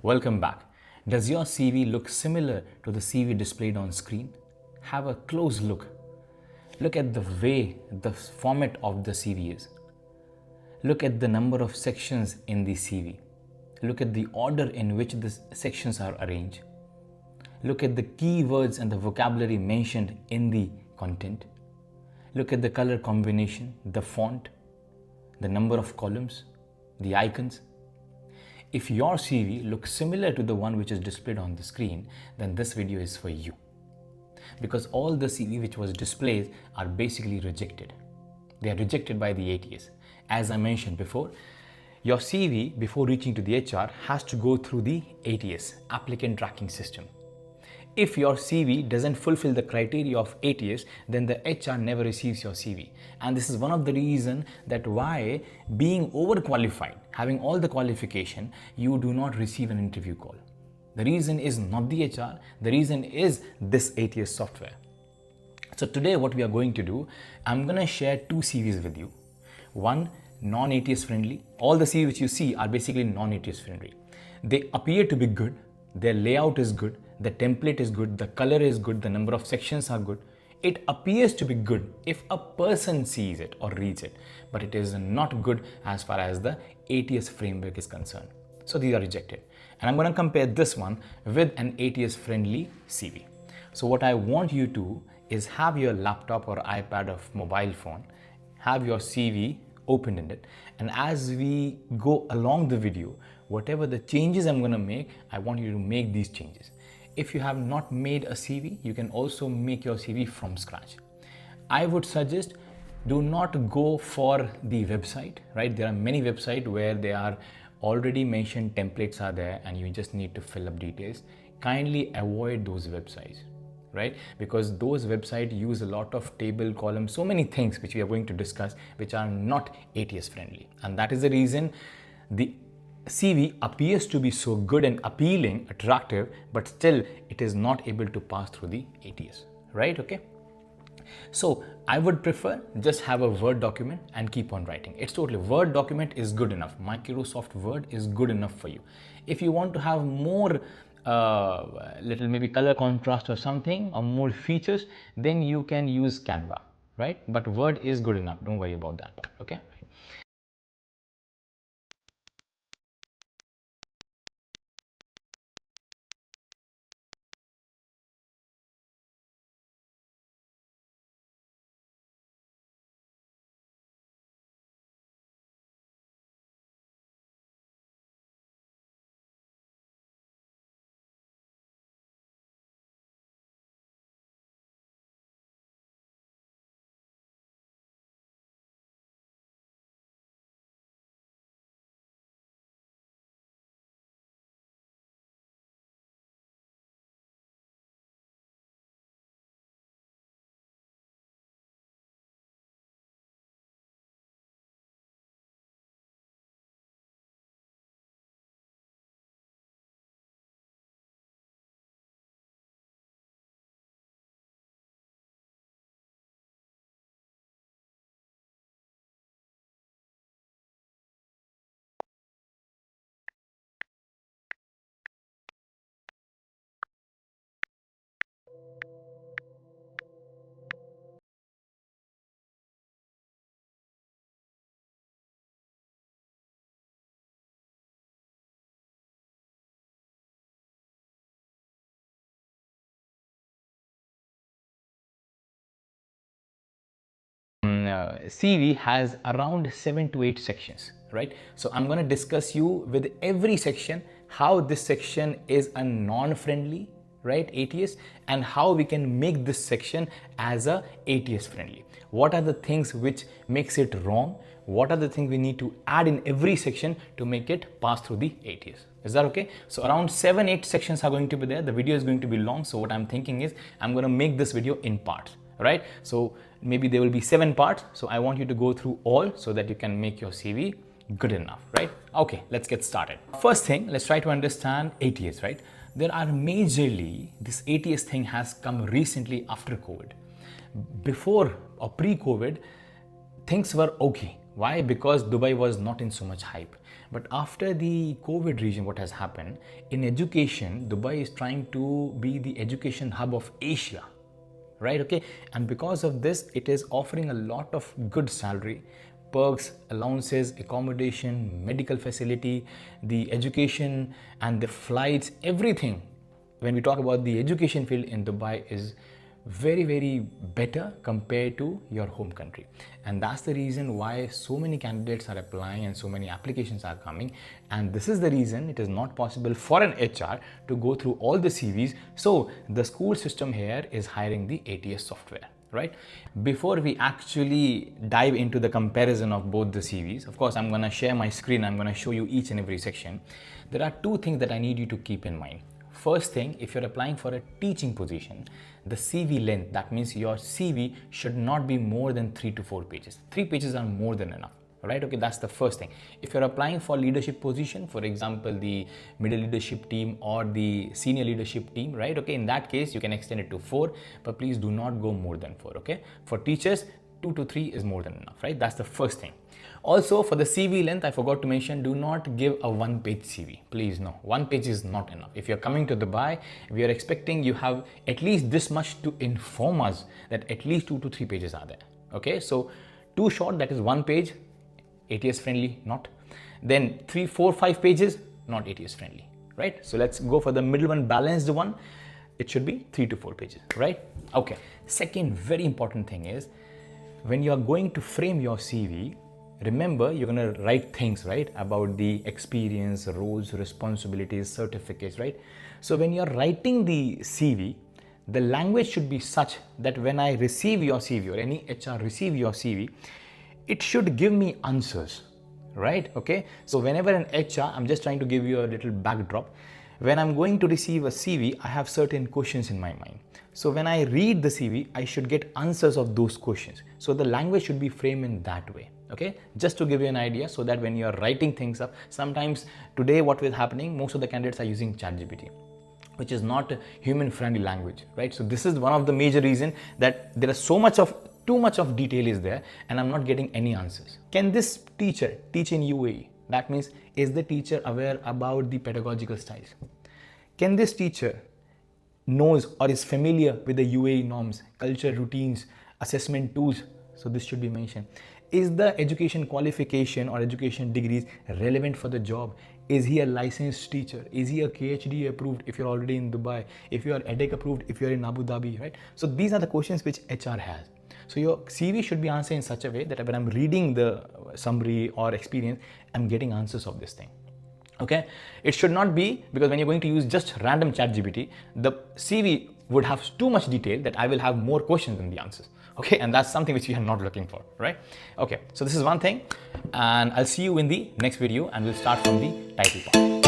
Welcome back. Does your CV look similar to the CV displayed on screen? Have a close look. Look at the way the format of the CV is. Look at the number of sections in the CV. Look at the order in which the sections are arranged. Look at the keywords and the vocabulary mentioned in the content. Look at the color combination, the font, the number of columns, the icons. If your CV looks similar to the one which is displayed on the screen, then this video is for you. Because all the CV which was displayed are basically rejected. They are rejected by the ATS. As I mentioned before, your CV before reaching to the HR has to go through the ATS, applicant tracking system. If your CV doesn't fulfill the criteria of ATS, then the HR never receives your CV. And this is one of the reasons that why being overqualified, having all the qualification, you do not receive an interview call. The reason is not the HR, the reason is this ATS software. So today what we are going to do, I'm going to share two CVs with you. One, non-ATS friendly. All the CVs which you see are basically non-ATS friendly. They appear to be good, their layout is good, the template is good, the color is good, the number of sections are good. It appears to be good if a person sees it or reads it, but it is not good as far as the ATS framework is concerned. So these are rejected. And I'm going to compare this one with an ATS friendly CV. So what I want you to is have your laptop or iPad or mobile phone, have your CV opened in it, and as we go along the video, whatever the changes I'm going to make, I want you to make these changes. If you have not made a CV, you can also make your CV from scratch. I would suggest do not go for the website, right? There are many websites where they are already mentioned, templates are there and you just need to fill up details. Kindly avoid those websites, right? Because those websites use a lot of table, columns, so many things which we are going to discuss which are not ATS friendly. And that is the reason the CV appears to be so good and appealing, attractive, but still it is not able to pass through the ATS, right? Okay. So I would prefer just have a Word document and keep on writing. It's totally, Word document is good enough. Microsoft Word is good enough for you. If you want to have more little maybe color contrast or something or more features, then you can use Canva, right? But Word is good enough. Don't worry about that. Okay. CV has around 7 to 8 sections, right? So I'm going to discuss you with every section how this section is a non-friendly, right, ATS, and how we can make this section as a ATS friendly. What are the things which makes it wrong? What are the things we need to add in every section to make it pass through the ATS? Is that okay? So around 7-8 sections are going to be there. The video is going to be long. So what I'm thinking is I'm going to make this video in parts, right? So maybe there will be 7 parts. So I want you to go through all so that you can make your CV good enough, right? Okay, let's get started. First thing, let's try to understand ATS, right? There are majorly, this ATS thing has come recently after COVID. Before or pre-COVID, things were okay. Why? Because Dubai was not in so much hype. But after the COVID region, what has happened in education, Dubai is trying to be the education hub of Asia, right? Okay, and because of this, it is offering a lot of good salary, perks, allowances, accommodation, medical facility, the education and the flights, everything. When we talk about the education field in Dubai is very better compared to your home country, and that's the reason why so many candidates are applying and so many applications are coming. And this is the reason it is not possible for an HR to go through all the CVs, so the school system here is hiring the ATS software, right? Before we actually dive into the comparison of both the CVs, of course I'm going to share my screen, I'm going to show you each and every section. There are two things that I need you to keep in mind. First thing, if you're applying for a teaching position, the CV length, that means your CV should not be more than 3 to 4 pages. 3 pages are more than enough, right? Okay, that's the first thing. If you're applying for leadership position, for example, the middle leadership team or the senior leadership team, right? Okay, in that case, you can extend it to 4, but please do not go more than 4, okay? For teachers, 2 to 3 is more than enough, right? That's the first thing. Also, for the CV length, I forgot to mention, do not give a 1-page CV. Please, no. 1 page is not enough. If you're coming to Dubai, we are expecting you have at least this much to inform us that at least 2 to 3 pages are there. Okay, so too short, that is 1 page, ATS friendly, not. Then 3, 4, 5 pages, not ATS friendly, right? So let's go for the middle one, balanced one. It should be 3 to 4 pages, right? Okay. Second very important thing is, when you are going to frame your CV, remember you're going to write things, right, about the experience, roles, responsibilities, certificates, right? So when you're writing the CV, the language should be such that when I receive your CV or any HR receive your CV, it should give me answers, right? Okay, so whenever an HR, I'm just trying to give you a little backdrop. When I'm going to receive a CV, I have certain questions in my mind. So when I read the CV, I should get answers of those questions. So the language should be framed in that way. Okay, just to give you an idea, so that when you're writing things up, sometimes today what is happening, most of the candidates are using ChatGPT, which is not a human-friendly language, right? So this is one of the major reasons that there is too much of detail is there, and I'm not getting any answers. Can this teacher teach in UAE? That means, is the teacher aware about the pedagogical styles? Can this teacher knows or is familiar with the UAE norms, culture, routines, assessment tools? So this should be mentioned. Is the education qualification or education degrees relevant for the job? Is he a licensed teacher? Is he a KHD approved if you're already in Dubai? If you are EDEC approved, if you're in Abu Dhabi, right? So these are the questions which HR has. So your CV should be answered in such a way that when I'm reading the summary or experience, I'm getting answers of this thing. Okay, it should not be, because when you're going to use just random ChatGPT, the CV would have too much detail that I will have more questions than the answers. Okay, and that's something which we are not looking for, right? Okay, so this is one thing, and I'll see you in the next video, and we'll start from the title part.